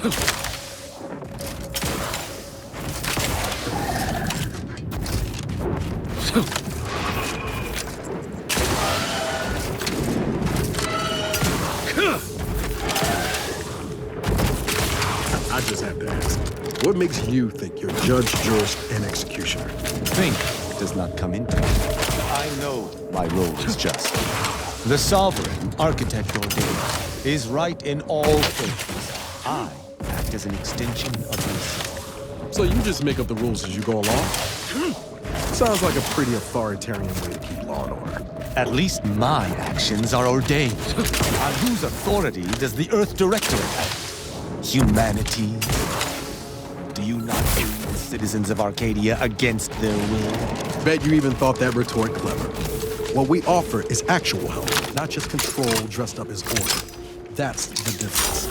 I just have to ask, what makes you think you're judge, jurist, and executioner? Think does not come into it. I know my role is just. The sovereign, architect ordained, is right in all things. I act as an extension of himself. So you just make up the rules as you go along? Sounds like a pretty authoritarian way to keep law and order. At least my actions are ordained. On whose authority does the Earth Directorate act? Humanity? Do you not aid the citizens of Arcadia against their will? Bet you even thought that retort clever. What we offer is actual help, not just control dressed up as order. That's the difference.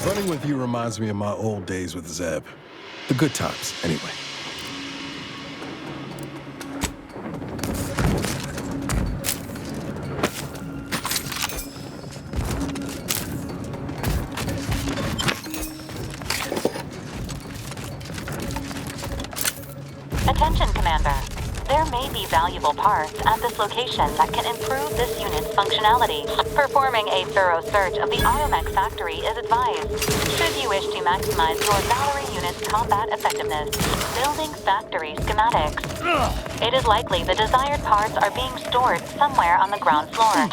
Running with you reminds me of my old days with Zeb. The good times, anyway. Attention, Commander. There may be valuable parts at this location that can improve this unit's functionality. Performing a thorough search of the Automech factory is advised, should you wish to maximize your Valerie unit's combat effectiveness. Building factory schematics. It is likely the desired parts are being stored somewhere on the ground floor.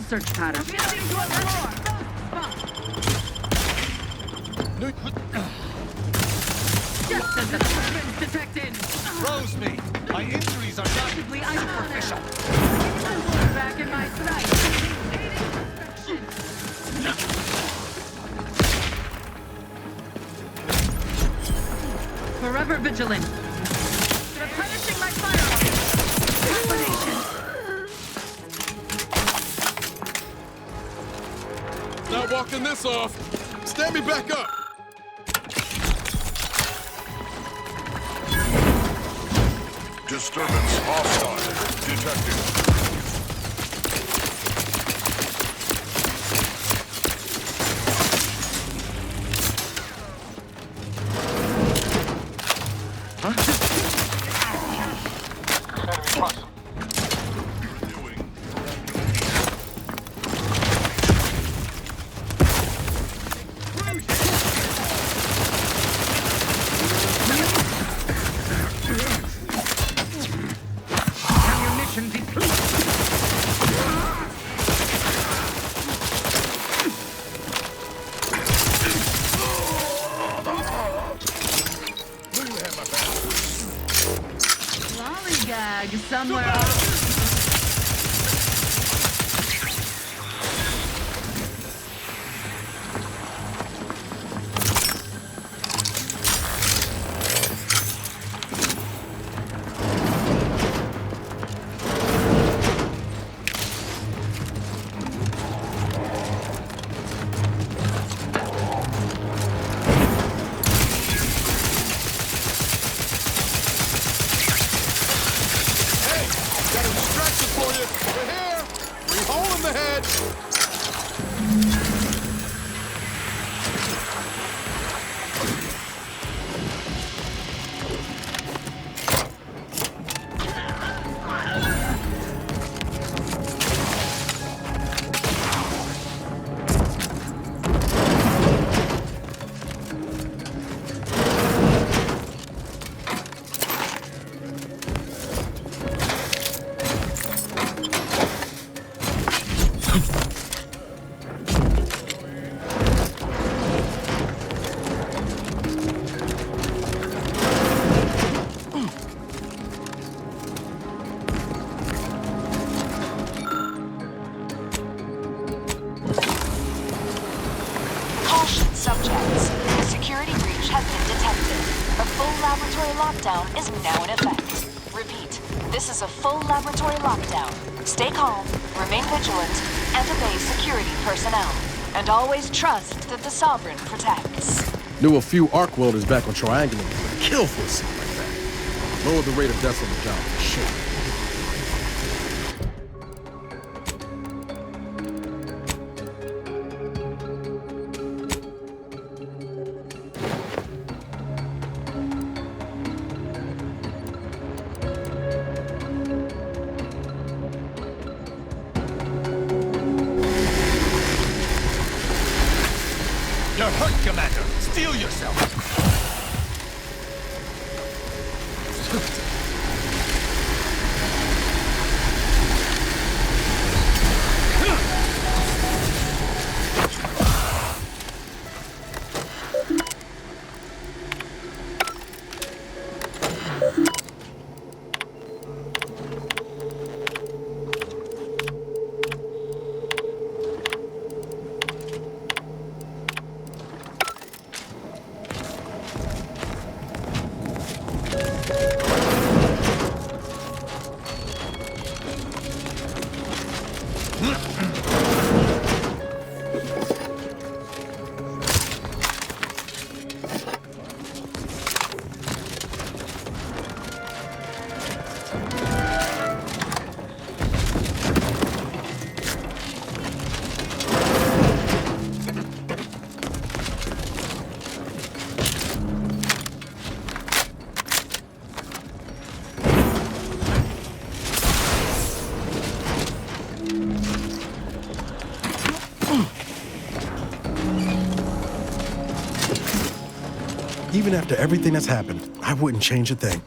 Search pattern. Just as the weapons detected. Froze me. My injuries are not superficial. Back in my sight. Forever vigilant. Replenishing my firearms. Combination. Not walking this off. Stand me back up. Disturbance hostile detected. Somewhere else. laboratory lockdown is now in effect. Repeat, this is a full laboratory lockdown. Stay calm, remain vigilant, and obey security personnel. And always trust that the Sovereign protects. Knew a few arc welders back on Triangular who would kill for a scene like that. Lower the rate of deaths on the job, for sure. You're hurt, Commander. Steel yourself. Even after everything that's happened, I wouldn't change a thing.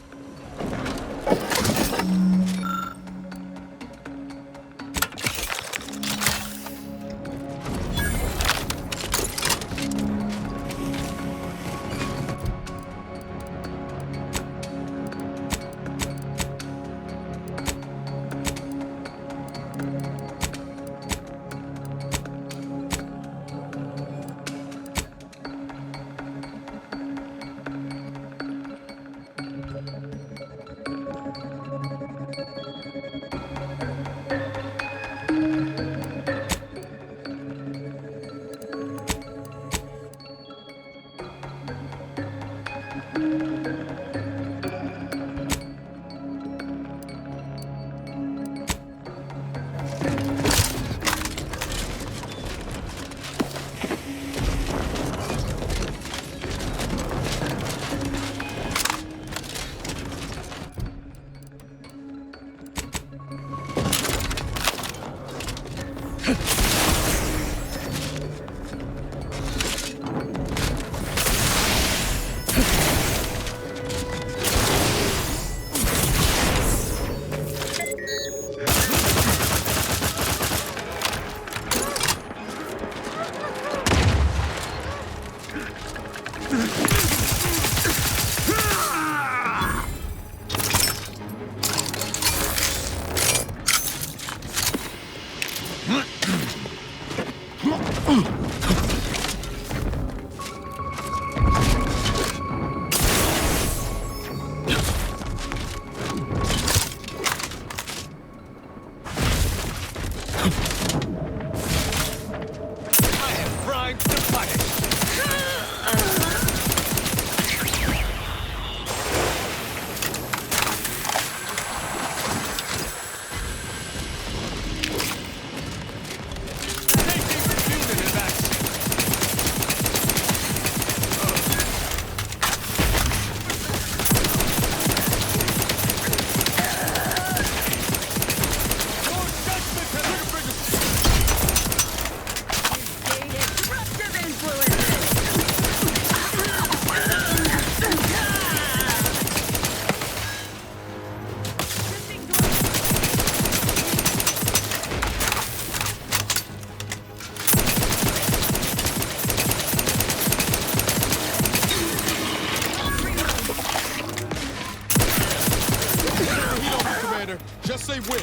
Just say when.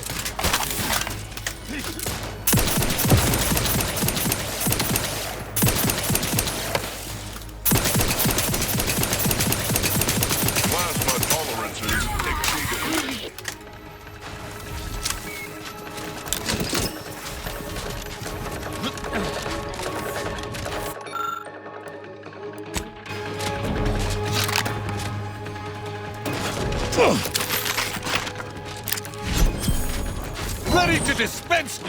nonsense exceeded. Ready to dispense!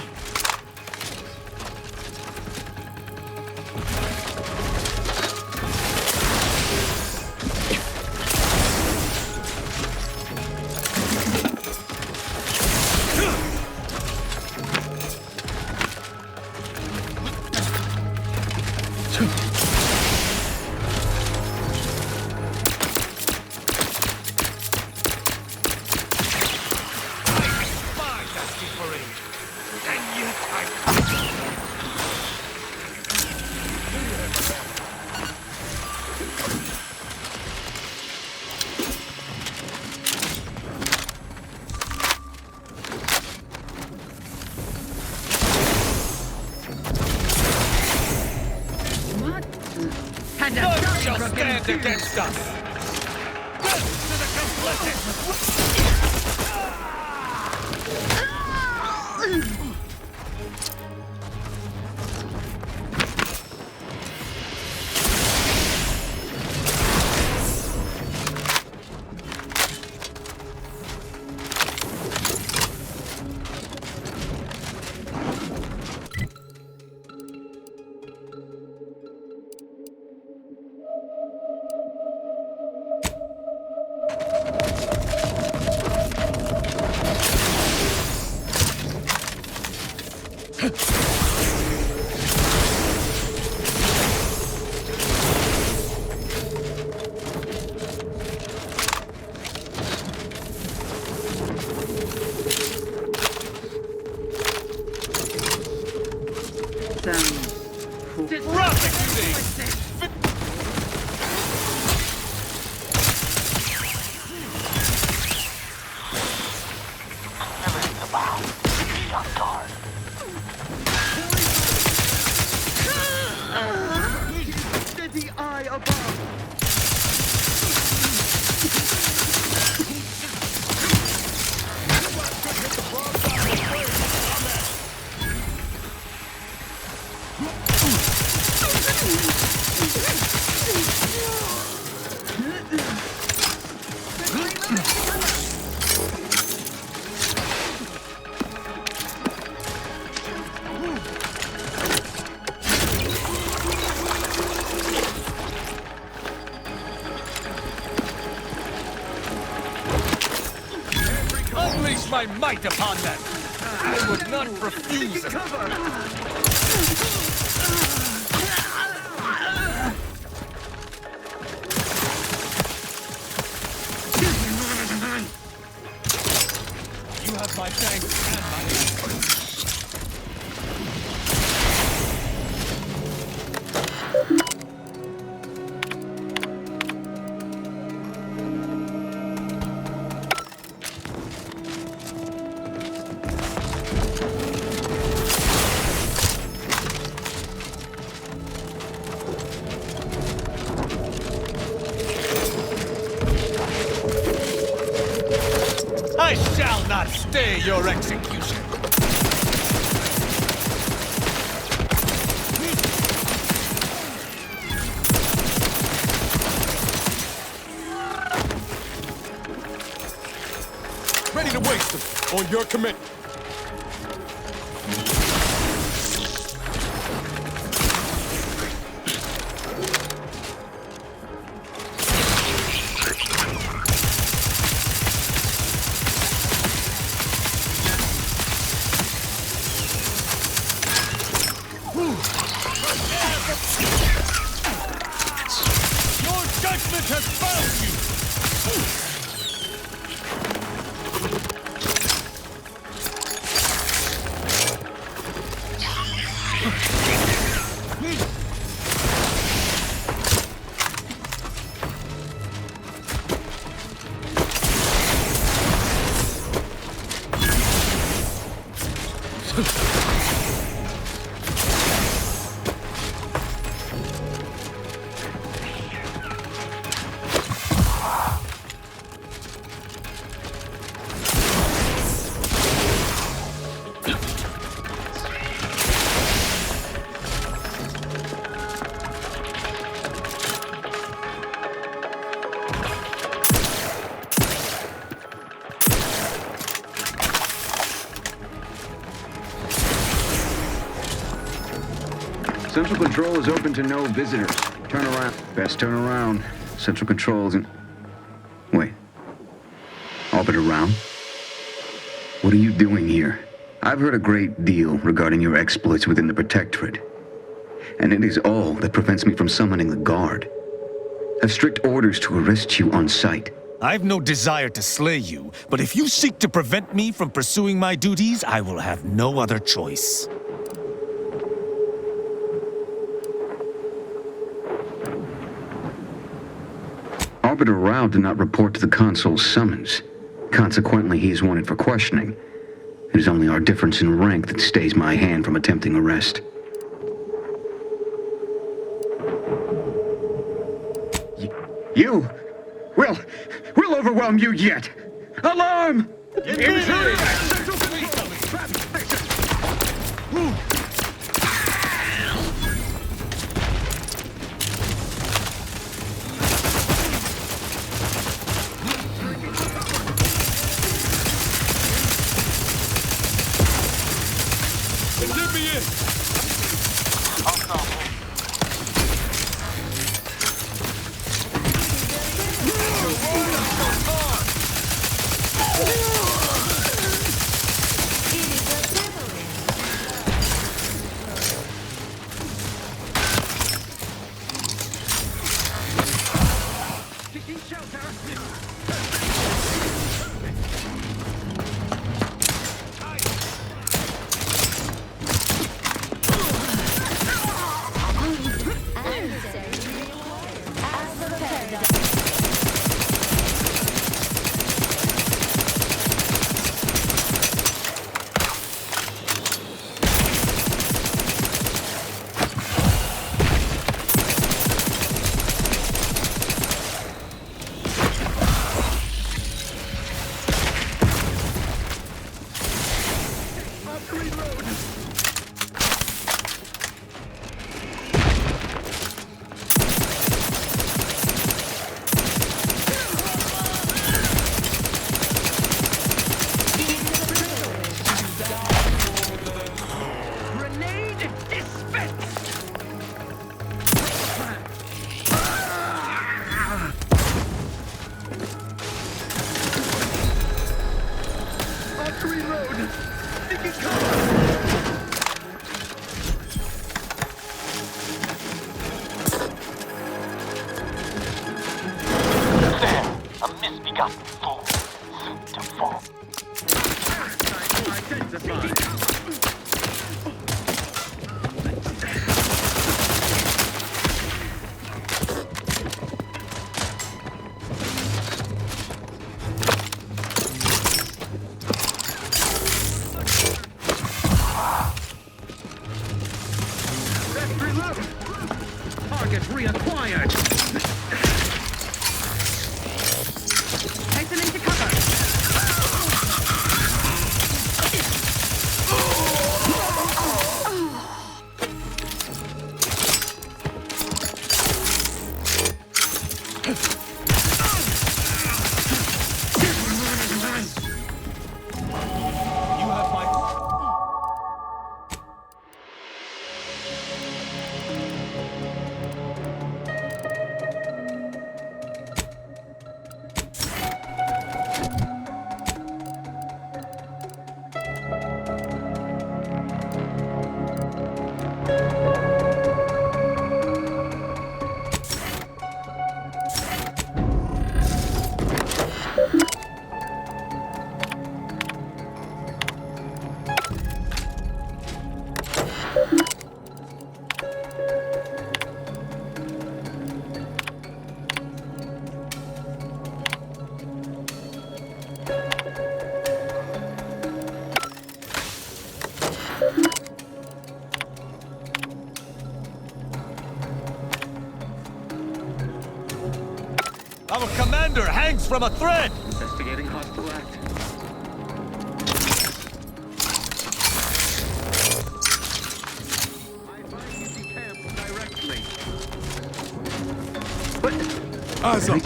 What? Had None to shall crooked stand too. against us! Death to the complicit! The eye above. Unleash my might upon them! I would not refuse it! You have my thanks and my anger. I shall not stay your execution! Ready to waste them. On your commit. Your judgment has found you! Central Control is open to no visitors. Turn around. Best turn around. Central Control isn't... Wait. Orbit around? What are you doing here? I've heard a great deal regarding your exploits within the Protectorate. And it is all that prevents me from summoning the Guard. I have strict orders to arrest you on sight. I've no desire to slay you, but if you seek to prevent me from pursuing my duties, I will have no other choice. Arbiter Rao did not report to the Consul's summons. Consequently, he is wanted for questioning. It is only our difference in rank that stays my hand from attempting arrest. You! We'll overwhelm you yet! Alarm! Let me in! Target reacquired. Hasten into cover. Our commander hangs from a thread! Investigating hostile act. Eyes up.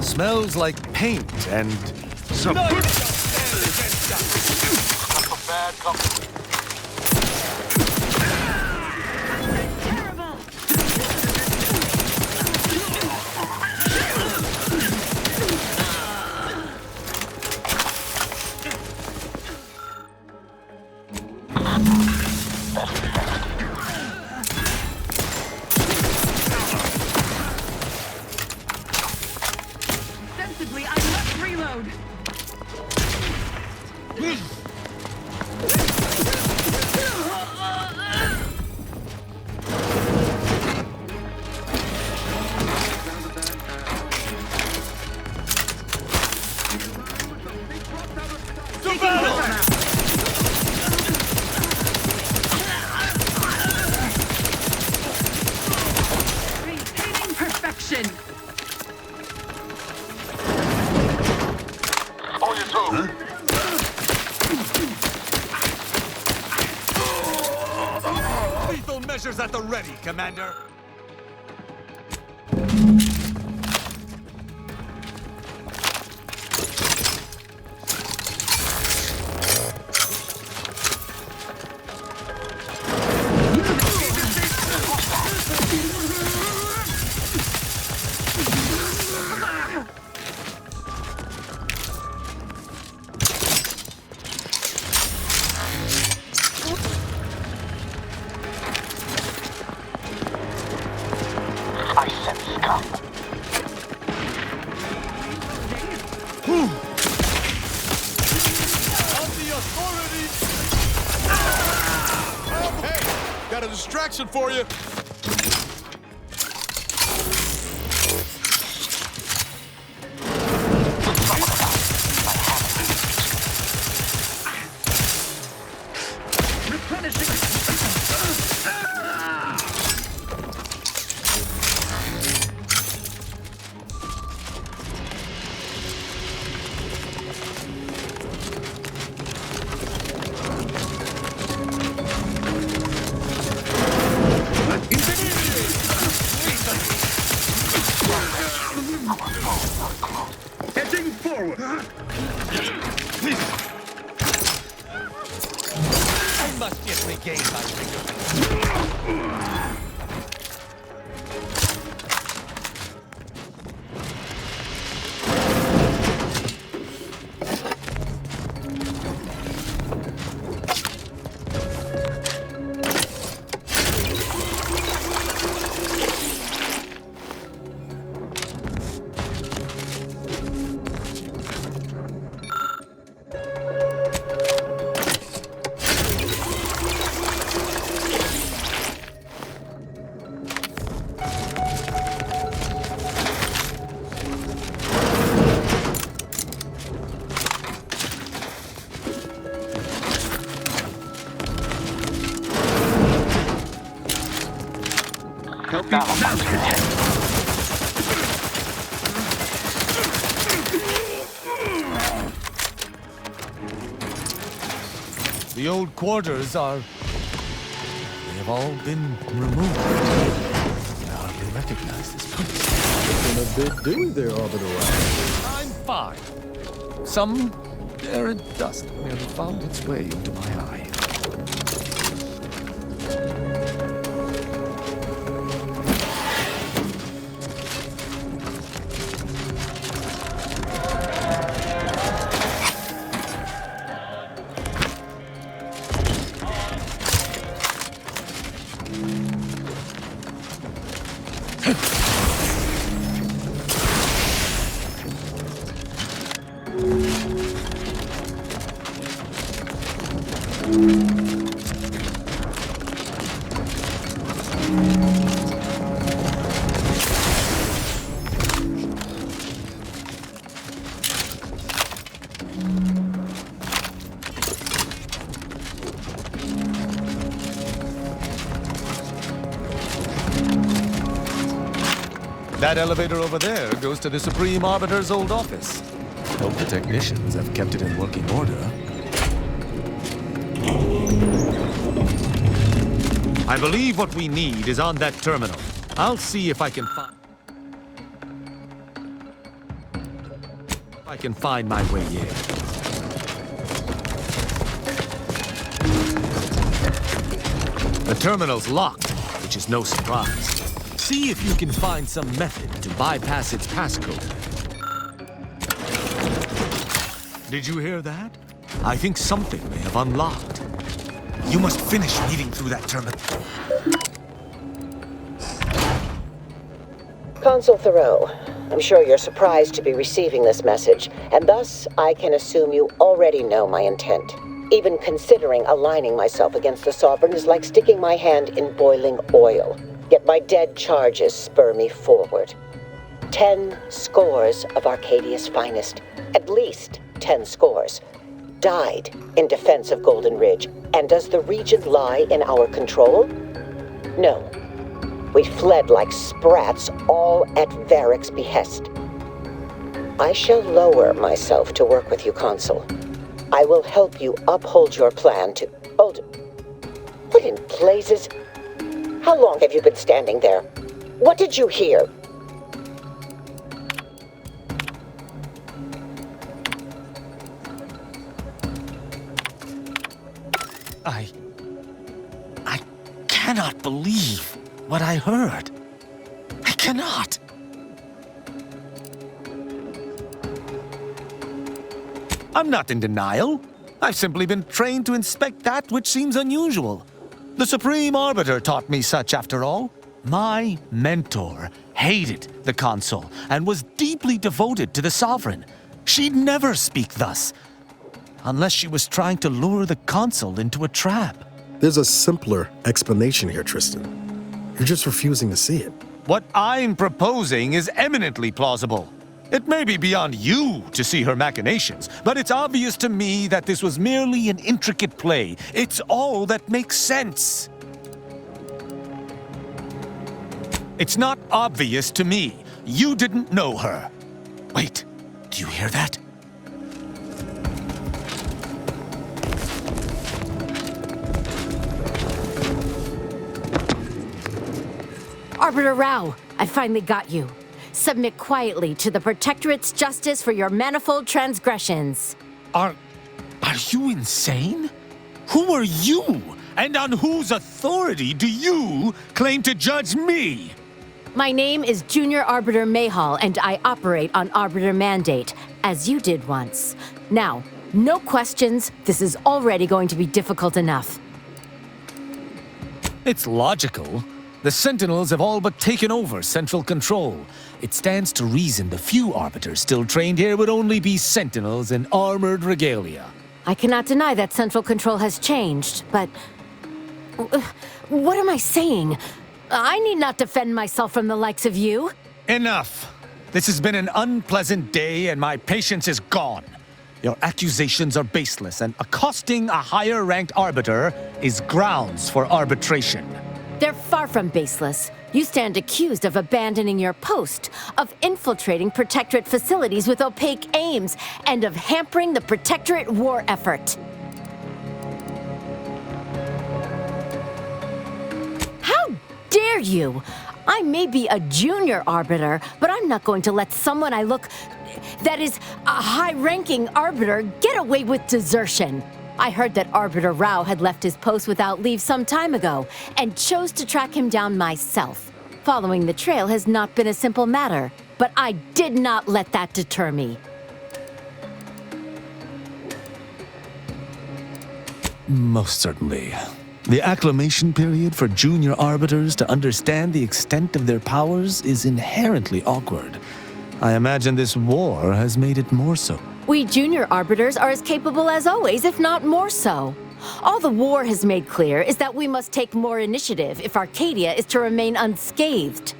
Smells like paint and some. Bad company. Sensibly, I must reload. To battle! Maintaining perfection. On your toes. Lethal measures at the ready, Commander. I sense scum. On the authority! Hey, got a distraction for you. Heading forward. I must yet regain my vigor. Help me. The old quarters are. They have all been removed. I hardly recognize this place. Been a bit doing there, Orbital. I'm fine. Some arid dust merely found its way into my eye. That elevator over there goes to the Supreme Arbiter's old office. Hope the technicians have kept it in working order. I believe what we need is on that terminal. I'll see if I can find my way in. The terminal's locked, which is no surprise. See if you can find some method to bypass its passcode. Did you hear that? I think something may have unlocked. You must finish reading through that terminal. Consul Thoreau, I'm sure you're surprised to be receiving this message, and thus I can assume you already know my intent. Even considering aligning myself against the Sovereign is like sticking my hand in boiling oil. Yet my dead charges spur me forward. 10 scores of Arcadia's finest, at least 10 scores, died in defense of Golden Ridge. And does the region lie in our control? No. We fled like sprats, all at Varric's behest. I shall lower myself to work with you, Consul. I will help you uphold your plan to... Hold... What in blazes? How long have you been standing there? What did you hear? I cannot believe what I heard. I cannot. I'm not in denial. I've simply been trained to inspect that which seems unusual. The Supreme Arbiter taught me such, after all. My mentor hated the Consul and was deeply devoted to the Sovereign. She'd never speak thus, unless she was trying to lure the Consul into a trap. There's a simpler explanation here, Tristan. You're just refusing to see it. What I'm proposing is eminently plausible. It may be beyond you to see her machinations, but it's obvious to me that this was merely an intricate play. It's all that makes sense. It's not obvious to me. You didn't know her. Wait, do you hear that? Arbiter Rao, I finally got you. Submit quietly to the Protectorate's justice for your manifold transgressions. Are you insane? Who are you? And on whose authority do you claim to judge me? My name is Junior Arbiter Mayhall, and I operate on Arbiter Mandate, as you did once. Now, no questions. This is already going to be difficult enough. It's logical. The Sentinels have all but taken over central control. It stands to reason the few Arbiters still trained here would only be Sentinels in armored regalia. I cannot deny that central control has changed, but... What am I saying? I need not defend myself from the likes of you. Enough! This has been an unpleasant day and my patience is gone. Your accusations are baseless, and accosting a higher-ranked Arbiter is grounds for arbitration. They're far from baseless. You stand accused of abandoning your post, of infiltrating Protectorate facilities with opaque aims, and of hampering the Protectorate war effort. How dare you! I may be a junior Arbiter, but I'm not going to let someone that is a high-ranking Arbiter get away with desertion. I heard that Arbiter Rao had left his post without leave some time ago, and chose to track him down myself. Following the trail has not been a simple matter, but I did not let that deter me. Most certainly. The acclimation period for junior Arbiters to understand the extent of their powers is inherently awkward. I imagine this war has made it more so. We junior Arbiters are as capable as always, if not more so. All the war has made clear is that we must take more initiative if Arcadia is to remain unscathed.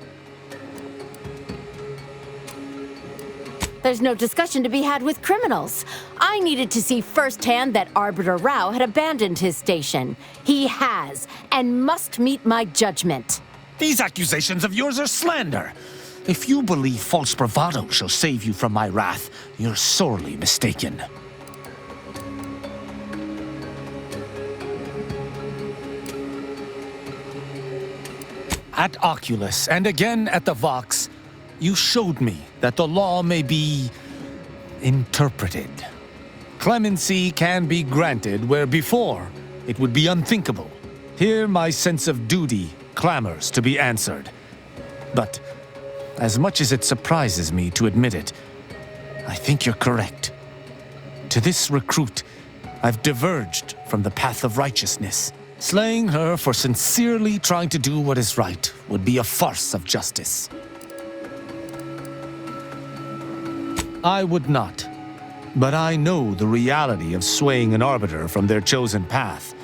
There's no discussion to be had with criminals. I needed to see firsthand that Arbiter Rao had abandoned his station. He has, and must meet my judgment. These accusations of yours are slander. If you believe false bravado shall save you from my wrath, you're sorely mistaken. At Oculus, and again at the Vox, you showed me that the law may be interpreted. Clemency can be granted where before it would be unthinkable. Here my sense of duty clamors to be answered. But as much as it surprises me to admit it, I think you're correct. To this recruit, I've diverged from the path of righteousness. Slaying her for sincerely trying to do what is right would be a farce of justice. I would not. But I know the reality of swaying an arbiter from their chosen path.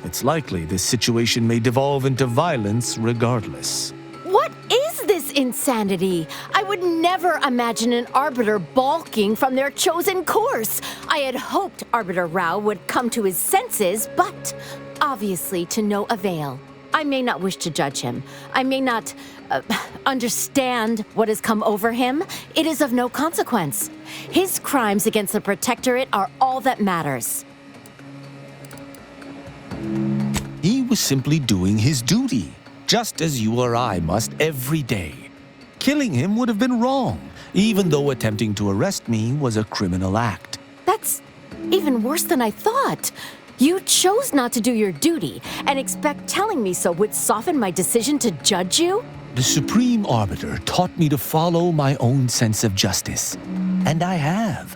It's likely this situation may devolve into violence regardless. What is this insanity? I would never imagine an arbiter balking from their chosen course. I had hoped Arbiter Rao would come to his senses, but obviously to no avail. I may not wish to judge him. I may not understand what has come over him. It is of no consequence. His crimes against the Protectorate are all that matters. He was simply doing his duty, just as you or I must every day. Killing him would have been wrong, even though attempting to arrest me was a criminal act. That's even worse than I thought. You chose not to do your duty, and expect telling me so would soften my decision to judge you? The Supreme Arbiter taught me to follow my own sense of justice. And I have.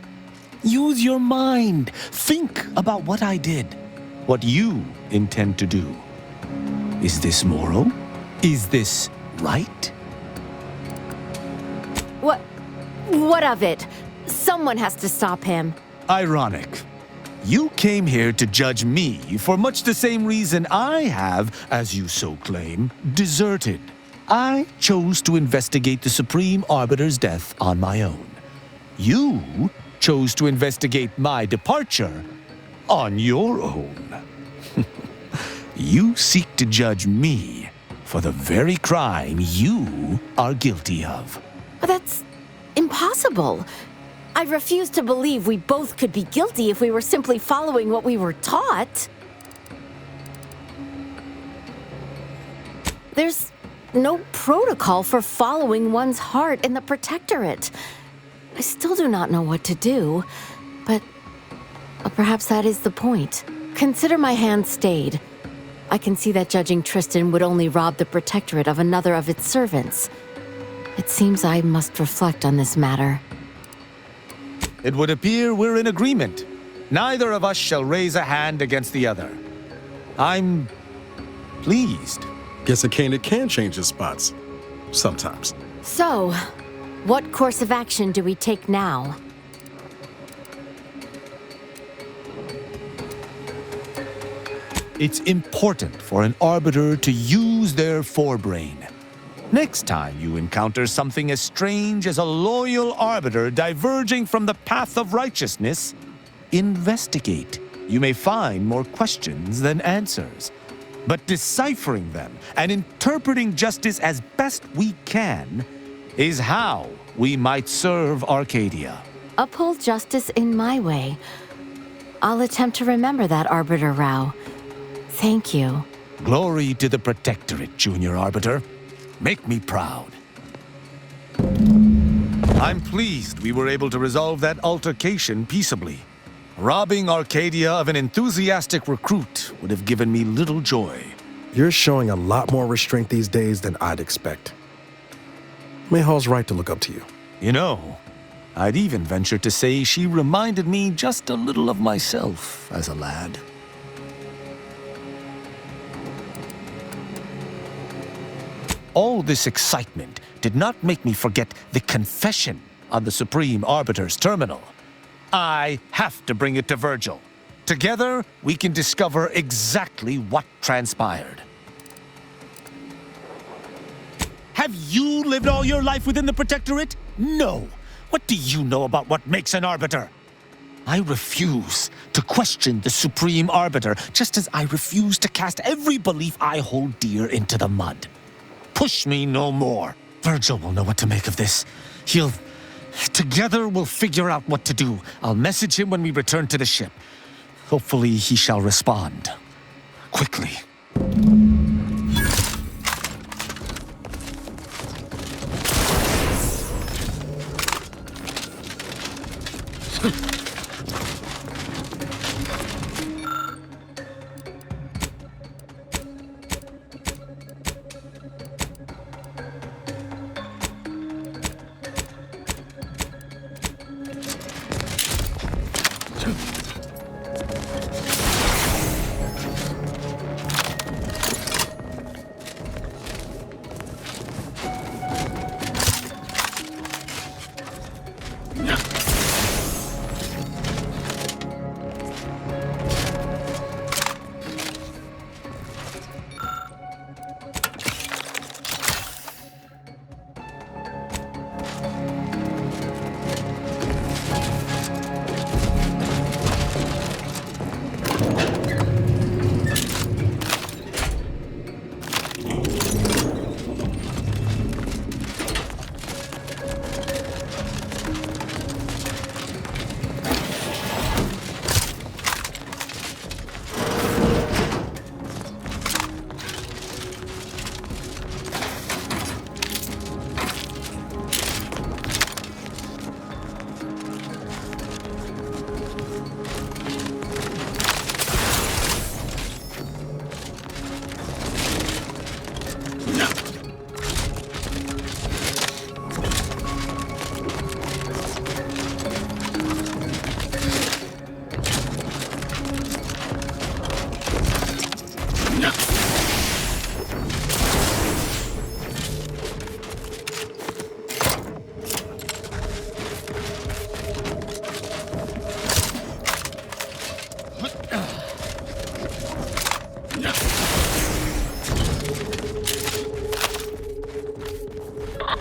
Use your mind. Think about what I did. What you intend to do. Is this moral? Is this right? What of it? Someone has to stop him. Ironic. You came here to judge me for much the same reason I have, as you so claim, deserted. I chose to investigate the Supreme Arbiter's death on my own. You chose to investigate my departure on your own. You seek to judge me for the very crime you are guilty of. That's impossible. I refuse to believe we both could be guilty if we were simply following what we were taught. There's no protocol for following one's heart in the Protectorate. I still do not know what to do, but perhaps that is the point. Consider my hand stayed. I can see that judging Tristan would only rob the Protectorate of another of its servants. It seems I must reflect on this matter. It would appear we're in agreement. Neither of us shall raise a hand against the other. I'm pleased. Guess a candidate can change his spots. Sometimes. So, what course of action do we take now? It's important for an arbiter to use their forebrain. Next time you encounter something as strange as a loyal arbiter diverging from the path of righteousness, investigate. You may find more questions than answers. But deciphering them and interpreting justice as best we can is how we might serve Arcadia. Uphold justice in my way. I'll attempt to remember that, Arbiter Rao. Thank you. Glory to the Protectorate, Junior Arbiter. Make me proud. I'm pleased we were able to resolve that altercation peaceably. Robbing Arcadia of an enthusiastic recruit would have given me little joy. You're showing a lot more restraint these days than I'd expect. Mayhall's right to look up to you. You know, I'd even venture to say she reminded me just a little of myself as a lad. All this excitement did not make me forget the confession on the Supreme Arbiter's terminal. I have to bring it to Virgil. Together, we can discover exactly what transpired. Have you lived all your life within the Protectorate? No. What do you know about what makes an arbiter? I refuse to question the Supreme Arbiter, just as I refuse to cast every belief I hold dear into the mud. Push me no more. Virgil will know what to make of this. Together we'll figure out what to do. I'll message him when we return to the ship. Hopefully he shall respond. Quickly.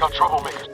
Got troublemakers.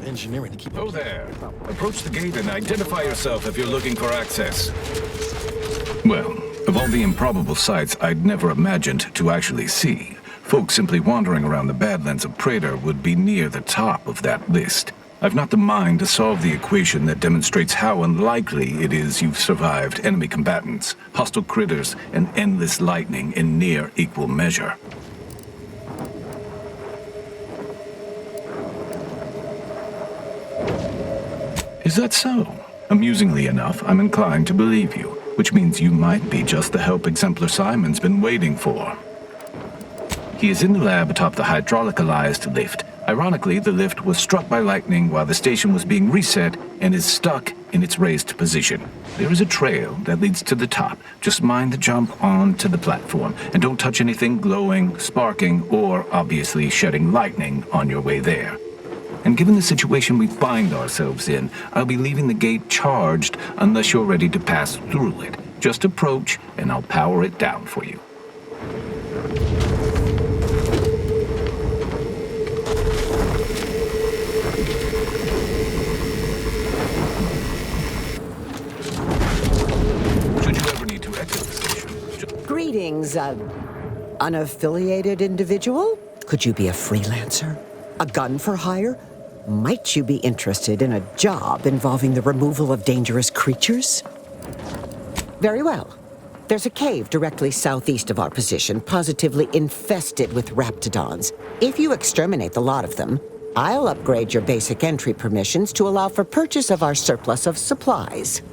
Engineering to keep Hello there. Approach the gate and identify yourself if you're looking for access. Well, of all the improbable sights I'd never imagined to actually see, folks simply wandering around the Badlands of Praetor would be near the top of that list. I've not the mind to solve the equation that demonstrates how unlikely it is you've survived enemy combatants, hostile critters, and endless lightning in near equal measure. Is that so? Amusingly enough, I'm inclined to believe you, which means you might be just the help Exemplar Simon's been waiting for. He is in the lab atop the hydraulicalized lift. Ironically, the lift was struck by lightning while the station was being reset and is stuck in its raised position. There is a trail that leads to the top. Just mind the jump onto the platform, and don't touch anything glowing, sparking, or obviously shedding lightning on your way there. And given the situation we find ourselves in, I'll be leaving the gate charged unless you're ready to pass through it. Just approach, and I'll power it down for you. Should you ever need to exit the station... Greetings, unaffiliated individual? Could you be a freelancer? A gun for hire? Might you be interested in a job involving the removal of dangerous creatures? Very well. There's a cave directly southeast of our position, positively infested with raptidons. If you exterminate the lot of them, I'll upgrade your basic entry permissions to allow for purchase of our surplus of supplies.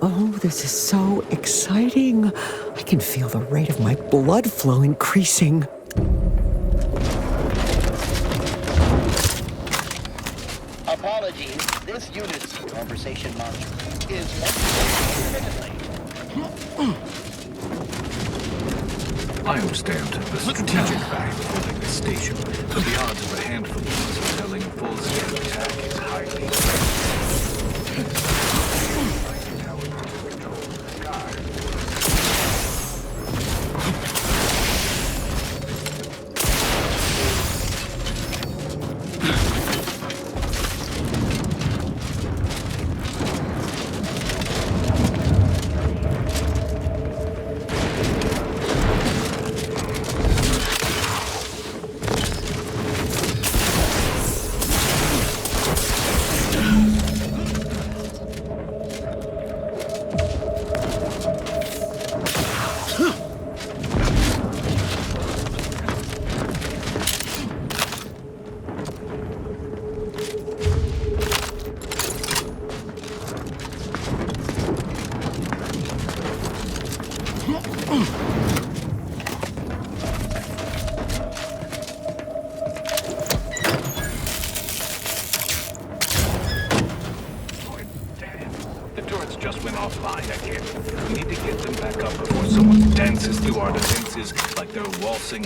Oh, this is so exciting. I can feel the rate of my blood flow increasing. Apologies, this unit's conversation module is intermittently. I understand the strategic value of holding this station, but the odds of a handful of us telling a full-scale attack is highly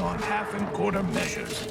on half and quarter measures.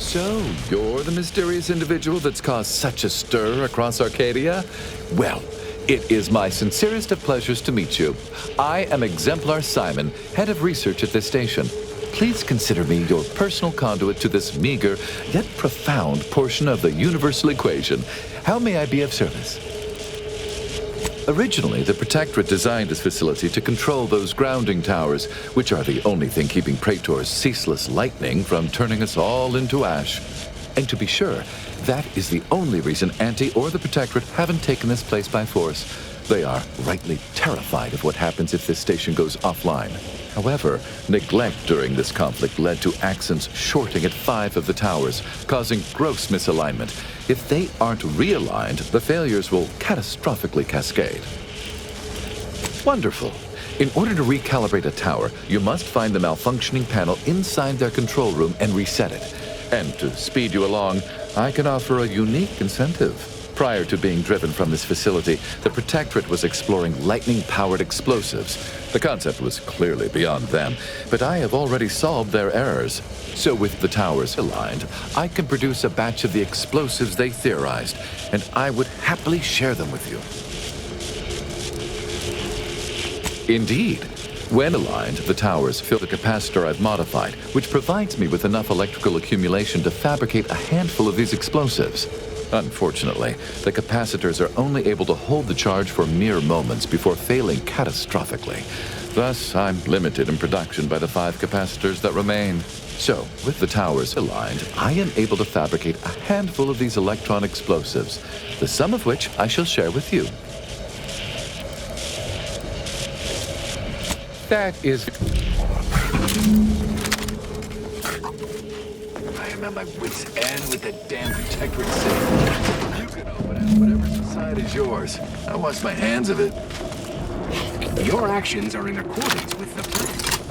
So, you're the mysterious individual that's caused such a stir across Arcadia? Well, it is my sincerest of pleasures to meet you. I am Exemplar Simon, head of research at this station. Please consider me your personal conduit to this meager, yet profound portion of the universal equation. How may I be of service? Originally, the Protectorate designed this facility to control those grounding towers, which are the only thing keeping Praetor's ceaseless lightning from turning us all into ash. And to be sure, that is the only reason Anti or the Protectorate haven't taken this place by force. They are rightly terrified of what happens if this station goes offline. However, neglect during this conflict led to Axon's shorting at 5 of the towers, causing gross misalignment. If they aren't realigned, the failures will catastrophically cascade. Wonderful. In order to recalibrate a tower, you must find the malfunctioning panel inside their control room and reset it. And to speed you along, I can offer a unique incentive. Prior to being driven from this facility, the Protectorate was exploring lightning-powered explosives. The concept was clearly beyond them, but I have already solved their errors. So with the towers aligned, I can produce a batch of the explosives they theorized, and I would happily share them with you. Indeed. When aligned, the towers fill the capacitor I've modified, which provides me with enough electrical accumulation to fabricate a handful of these explosives. Unfortunately, the capacitors are only able to hold the charge for mere moments before failing catastrophically. Thus, I'm limited in production by the 5 capacitors that remain. So, with the towers aligned, I am able to fabricate a handful of these electron explosives, the sum of which I shall share with you. That is... I am at my wit's end with the damn Protectorate safe. You can open it. Whatever's inside is yours. I wash my hands of it. Your actions are in accordance with the plan.